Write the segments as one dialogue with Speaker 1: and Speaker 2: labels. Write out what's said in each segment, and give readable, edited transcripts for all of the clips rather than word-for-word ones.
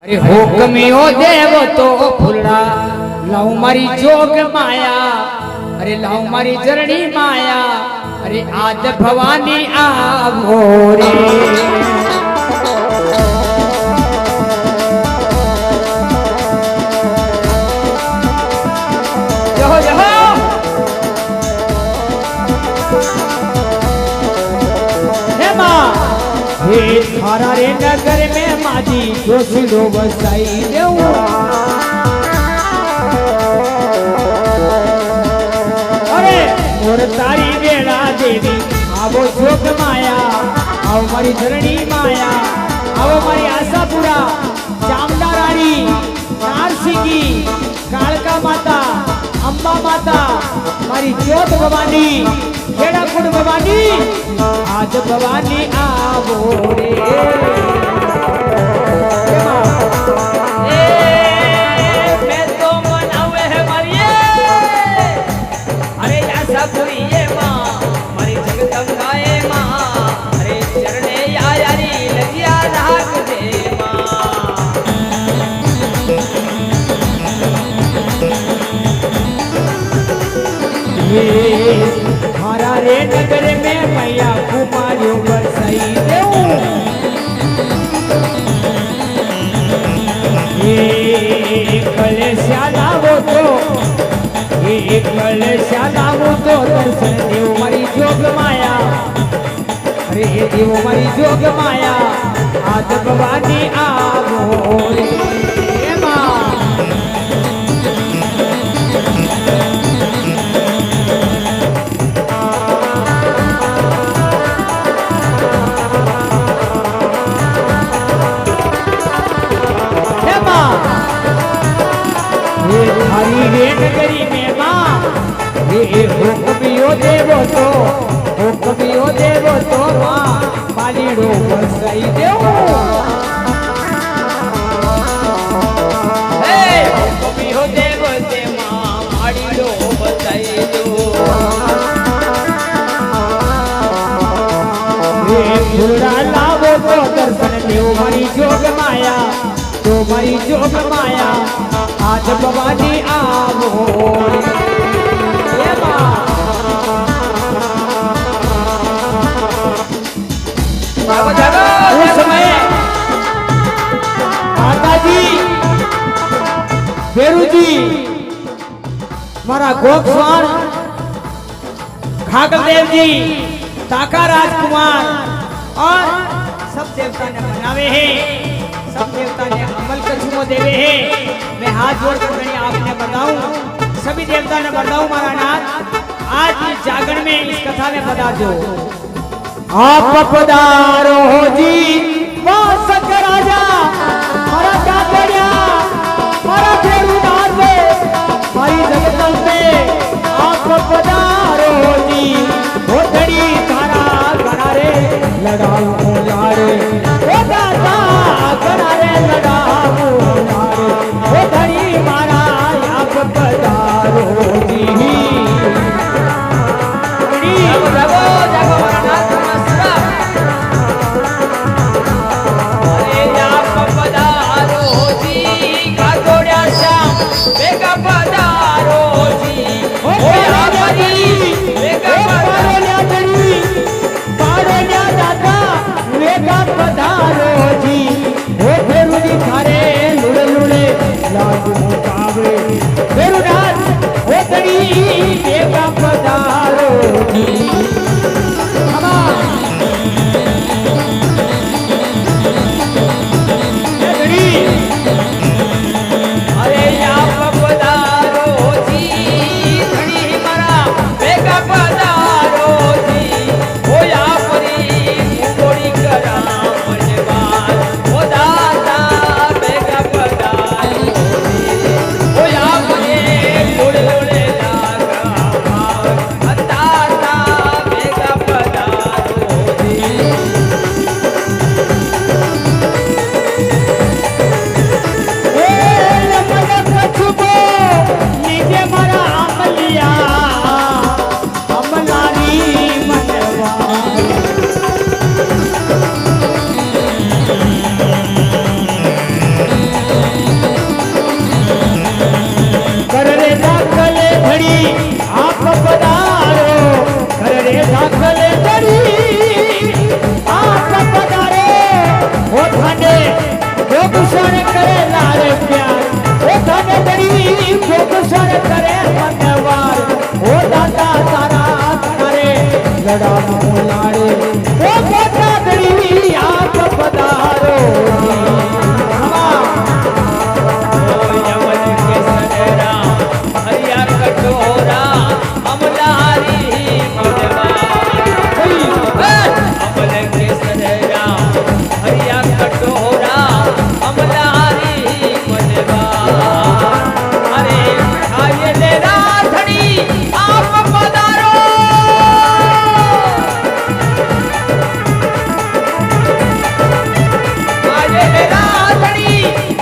Speaker 1: अरे हुक्मियो देव तो फुलड़ा लाऊ मारी जोग माया। अरे लाऊ मारी जरणी माया। अरे आज भवानी आवो रे। जहो जहो हे माँ हे थारा रे नगर में माजी जोशीलो बसाई देऊ। अरे मोर तारी वेला देवी आवो जोग माया। आओ मारी धरणी माया। आओ मारी आशापुरा चामुंडा रानी नारसिंगी कालका माता अंबा माता मारी ज्योत भवानी खेड़ाकुंड भवानी आज भवानी आवो रे।
Speaker 2: मैं तो मनावे है मारिये। अरे ऐसा कोई ये माँ मारी जगदम्बाए माँ। अरे चरणे यारी लजिया राख दे माँ।
Speaker 1: हमारा रे नगर में मैया कुमारियों बरसाई देऊ। ये कलेश्याला वो तो ये कलेश्याला वो तो दर्शन देव मारी जोग माया। अरे देव मारी जोग माया आज भवानी आवो रे माँ। हरी रे नगरी में माँ ये हुक्मियो देवो तो माँ पालीड़ो बसाई देऊ।
Speaker 2: हे हुक्मियो देव ते माँ पालीड़ो बसाई दो।
Speaker 1: ये फुलड़ा लावो तो दर्शन देव मारी जोग माया। तो मारी जोग माया आज भवानी आवो रे माँ। उस समय माताजी बेरू जी मारा गोपस्वार खागल देव जी ताका राजकुमार और सब देवता ने बनावे हैं। सब देवता ने अमल कछुमो देवे हैं। मैं हाथ जोड़ कर आपने बताऊं सभी देवता ने बताऊं मारा नाथ आज इस जागरण में इस कथा में पधार दो। आप पधारो जी वासक राजा मारा काकड़िया मारा फेरुनार में मारी जगदम्बे आप पधारो जी। वो धड़ी तारा गणा रे लड़ाऊ लारे वो दादा गणा रे लड़ाऊ लारे वो धड़ी मारा आप पधारो जी।
Speaker 2: जागो जागो मारा नाथ नमस्कार। अरे आप पदा
Speaker 1: सर करे लाल प्यार ओ थाने दड़ी भोग सर करे मनवार ओ दादा तारा तारे लड़ा मुलाड़े ओ मोटा दड़ी आप पधारो
Speaker 2: हरिया कटोरा अमलारी अमल के सदरा हरिया कटोरा अमलारी मनवा अरे आये ले राधड़ी आप पधारो आये ले राधड़ी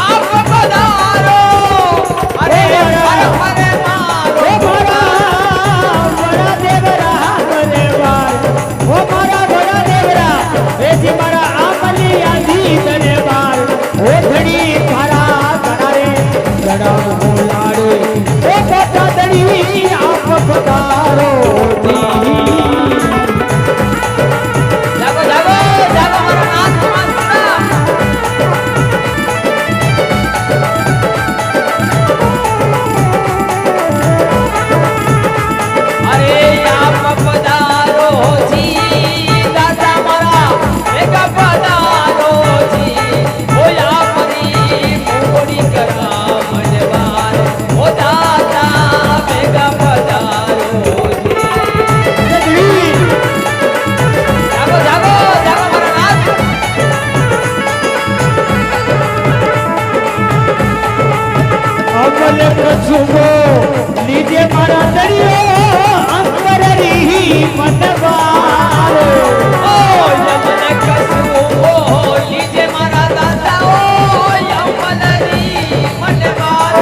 Speaker 2: आप पधारो अरे अरे मारो
Speaker 1: बड़ा देवरा दरबार ओ मारा बड़ा देवरा ए जी मारा आमली आधी दरबार ओ धड़ी थारा करारे लड़ा मुलाड़े ओ मोटा दड़ी आप पधारो
Speaker 2: जागो जागो जागो मारो नाथ मास्टर अरे आप पधारो जी दादा मारा मेगा पधारो जी ओ आपरी मोड़ी करा मनवार ओ दादा मेगा पधारो जी जागो जागो जागो मारो नाथ
Speaker 1: अमल कसुमो लीजे मारा दरियो अंतर रही मनवार
Speaker 2: ओ यमन कसू ओ लीजे मारा दादा ओ यमलरी मनवार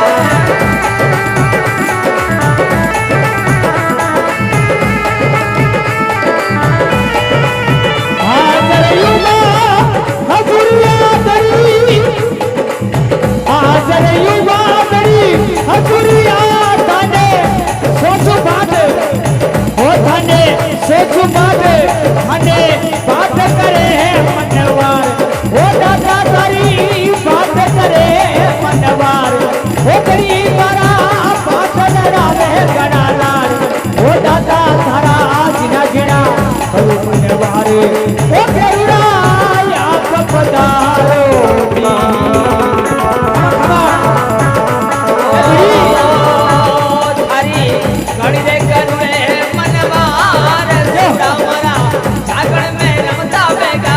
Speaker 1: हाजर युवा हजुरिया दरी हाजर युवा दरी हजुरिया थाने सोचु बात हो थाने सोचु बात थाने बात करे है मनवार ओ दादा तारी बात करे है मनवार ओ करी मारा बात लड़ावे गड़ा लाल ओ दादा थारा जिना जिना करू मनवारे ओ करुणा आप पधारो
Speaker 2: थारी घड़ी दे करुणे मनवार सुरा मरा जागण में रमता बेगा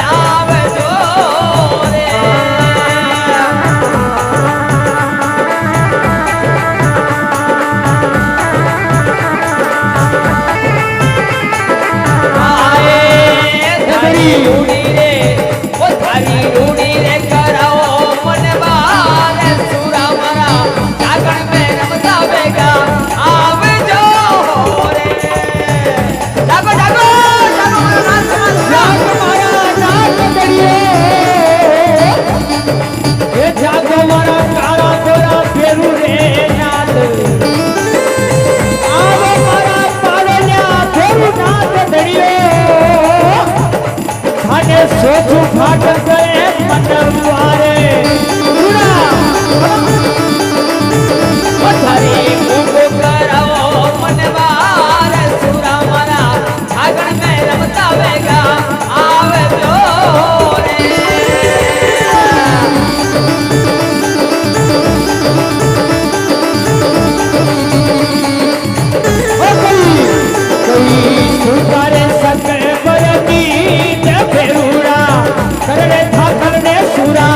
Speaker 2: आवे जो रे आए थारी रूड़ी रे ओ थारी रूड़ी रे कराओ मनवार सुरा मरा जागण में रमता बेगा आवे जो रे जागो जागो जागो नाच
Speaker 1: जाग मारा नाच दरिए ये जागो मारा काला गोरा फेरू रे नाथ आवो मारा पालन्या फेरू नाथ दरिए थाने सोचू फाट गए मनवारे सुना
Speaker 2: थारी खूब कराओ मनवार सुरा मरा जागण में रमता बेगा आवे जो रे
Speaker 1: कई सुधारे सकल बरती फेरूड़ा करने था करने सुरा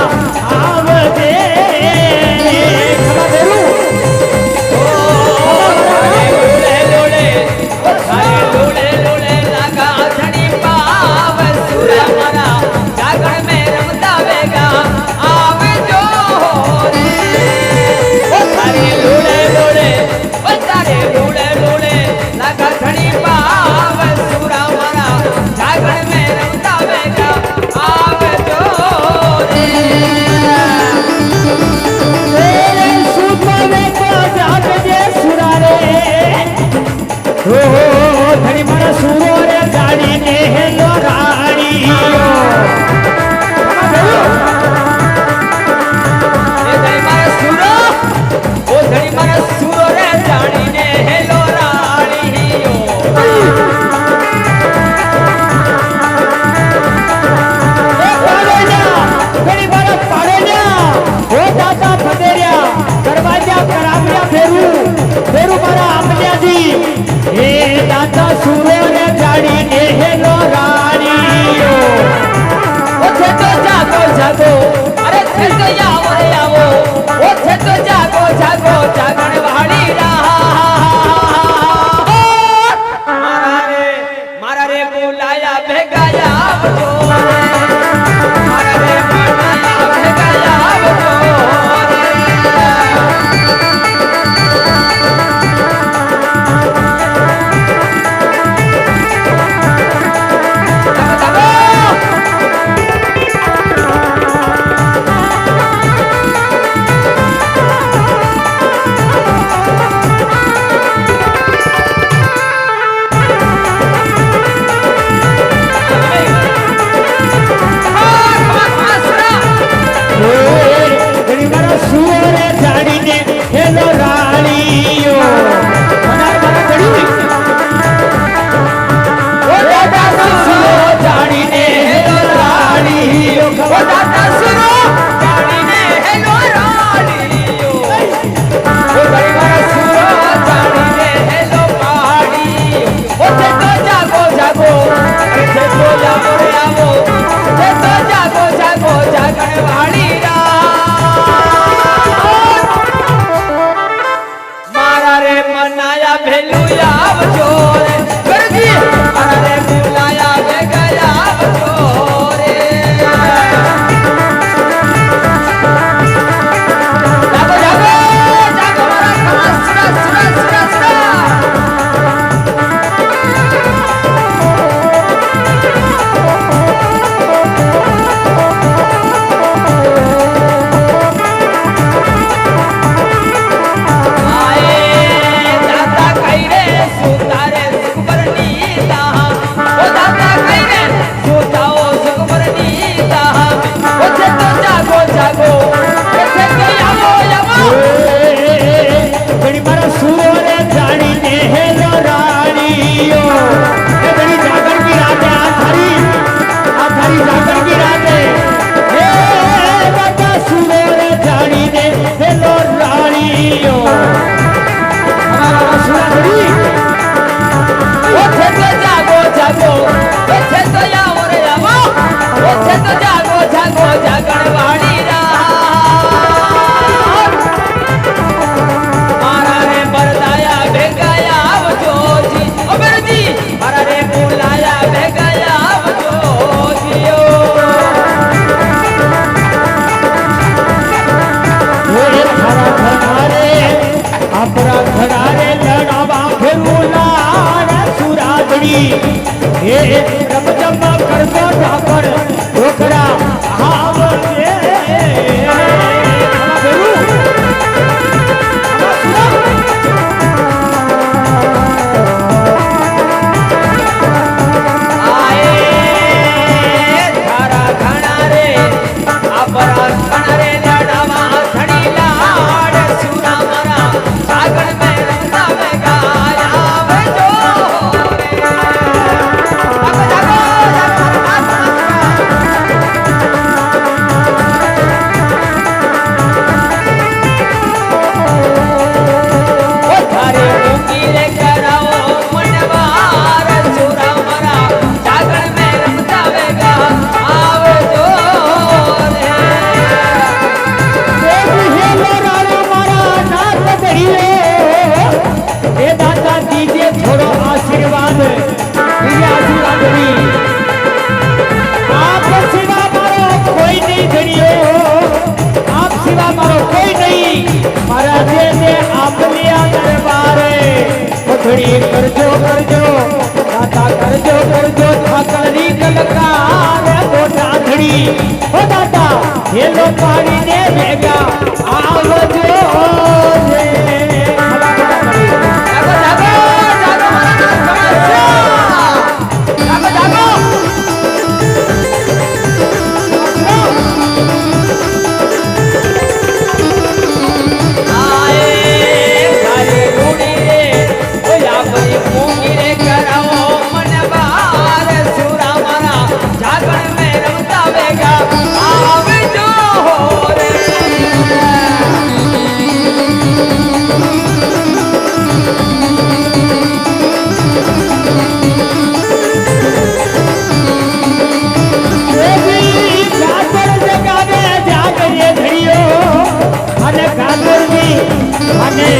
Speaker 2: आवो ओछे तो जागो जागो जागण वाली मारा रे बुलाया भेगाया आवजो मारा रे बुलाया भेगाया आवजो करजो करजो दाता करजो करजो ठाकरी कलकार मोटा धड़ी ओ दाता ये लो पानी ने भेगा आवजो रे
Speaker 3: जागरण में रमता वेगा आवजो रे।
Speaker 1: ने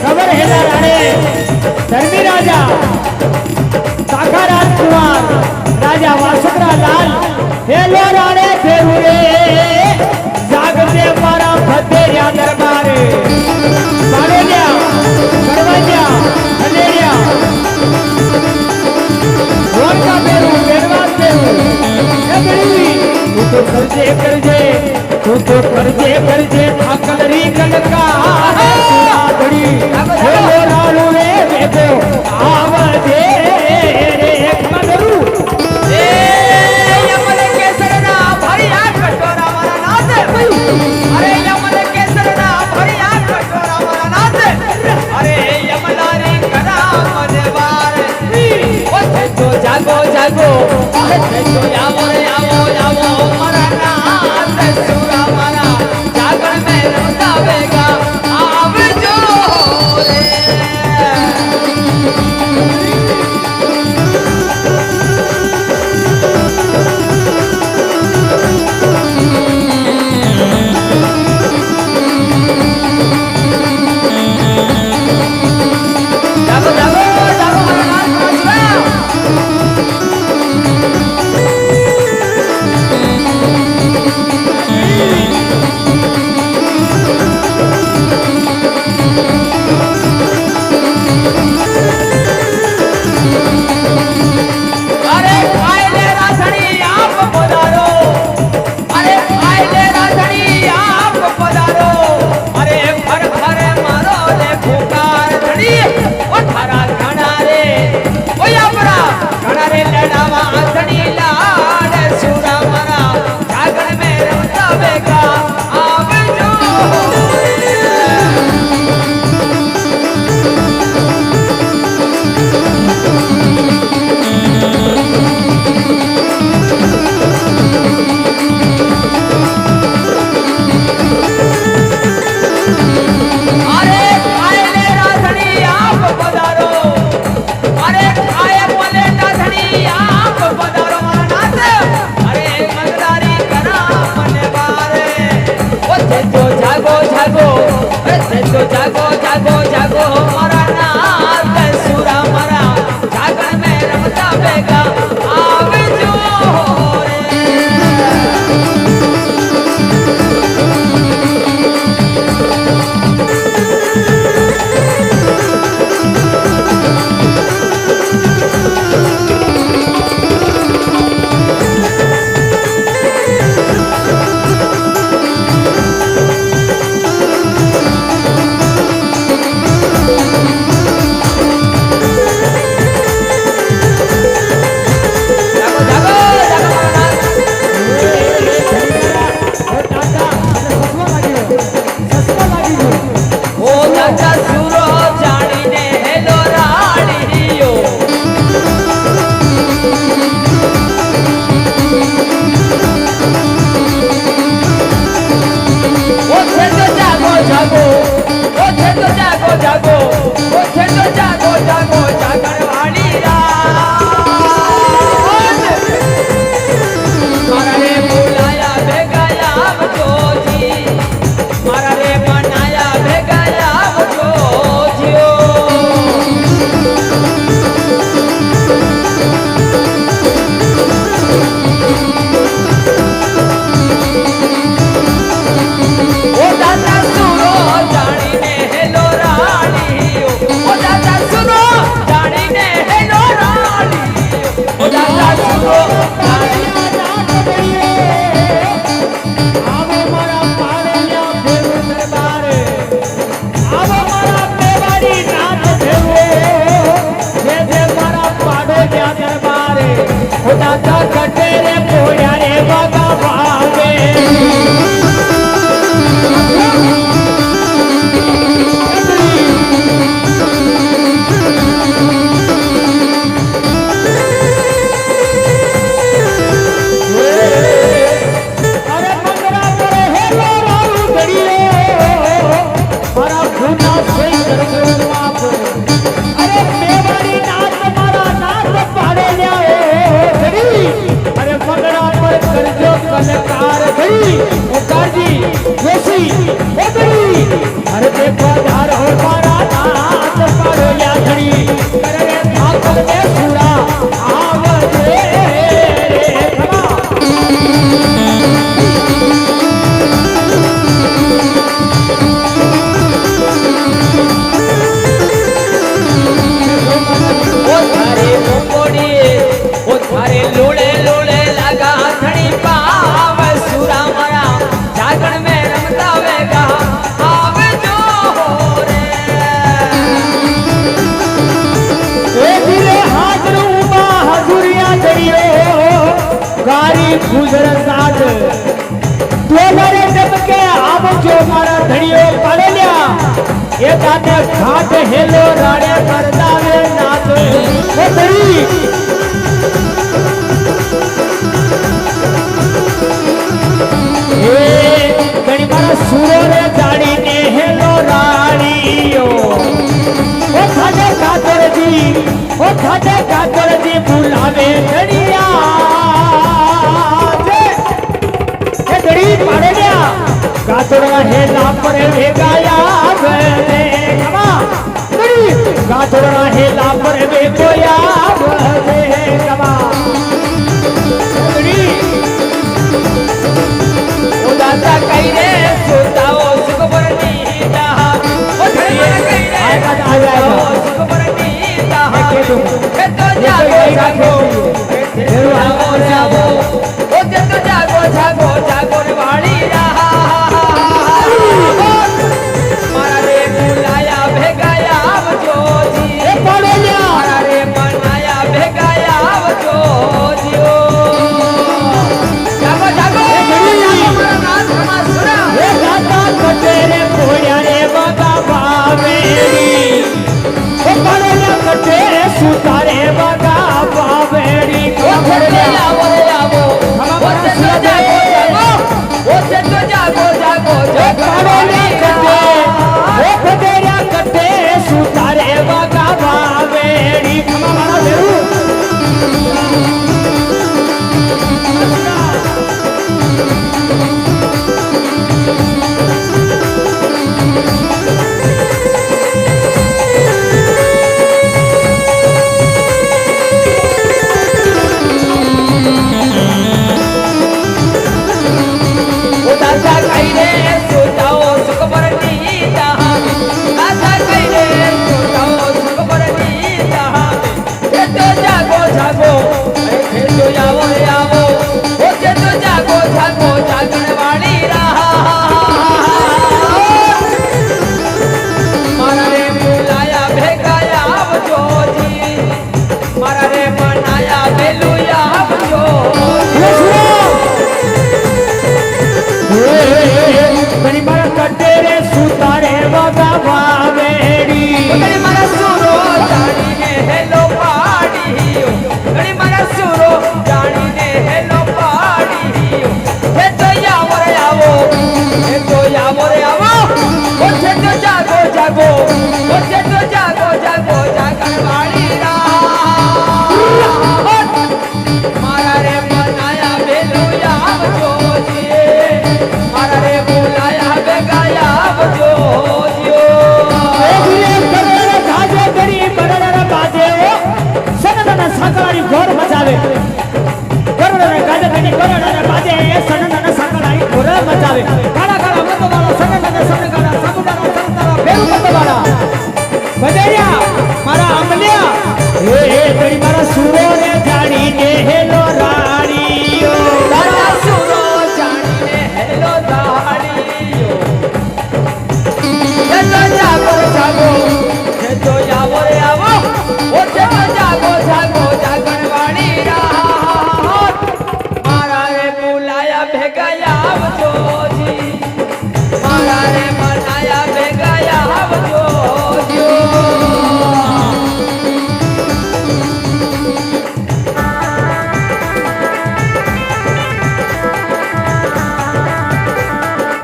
Speaker 1: खबर है ना राणे धर्मी राजा काका राजकुमार राजा वासुदेव लाल हेलो राणे फेरुरे जागते मारा फतेरिया दरबार बाड़ोलिया गड़वालिया हलेरिया और का फेरू बेरवास फेरू ये बड़ी तू तो करजे अकलरी कनका सुराधड़ी हेलो राणू रे बेबो आवजे रे कनरू
Speaker 2: ए यमन केसरना भरिया कटोरा मारा नाथ अरे यमन केसरना भरिया कटोरा मारा नाथ अरे यमलारी करा मनवार ओथे तो जागो जागो ओथे तो आवो आवो मारा नाथ सुरा मारा जागरण में रमता बेगा आवजो रे जागो जागो जागो मारा नाथ नाचरा अरे आइले राधणी आप पधारो अरे आइले राधणी आप पधारो अरे भर भर मारो रे पुकार धड़ी ओ थारा घना रे ओ यापरा घना रे लड़ावा धड़ी लाड सुरा मारा जागरण में रमता बेगा आवजो अरे आइले राधणी आप पधारो अरे आए बोले राधणी आप पधारो मारा नाथ अरे मंगलारी करा मनवारे ओथे तो जागो जागो ओथे तो जागो जागो जागो मारा नाथ सुरा मारा जागरण में रमता बेगा आवजो रे जागो जागो जागो मारा नाथ ओ दादा सुरो जाणीने हेलो राणीयो ओथे तो जागो जागो ओथे तो जागो जागो ओथे तो जागो जागो जागरण वाली रात मारा रे बुलाया भेगाया आवजो जी मारा रे बनाया भेगाया आवजो जियो ओ दादा सुनो जाणीने हेलो राणीयो ओ दादा सुनो जाणीने हेलो राणीयो ओ दादा सुनो जाणी
Speaker 1: आवो मारा पाड़ेलिया फेरू दरबार आवो मारा मेवाड़ी नाथ फेरू जे मारा पाड़ोलिया दरबार ओ दादा कटेरे पोया रे बागा भागे अरे मंगरा पर हेलो राणू घड़ियो मारा खूना सोई कर माप अरे मेवाड़ी नाथ मारा नाथ पाड़े ल्याओ घड़ी अरे मंगरा पर करजो कलकार घड़ी ओ काजी जोशी ओ घड़ी अरे देखो धार हो એ તાને ઘાટ હેલો રાડે કરદાવે નાથ એ તરી એ ઘણી મારા સુરો રે જાડીને હેલો રાણીઓ ઓ ખાતે કાતરજી ઓ ખાતે કાતરજી બોલાવે ઘડિયા એ ઘડી પાડે ગયા કાતરા હેલા પર ભેગાયા આવે કમા ઘડી કાતરા હેલા પર ભેગોયા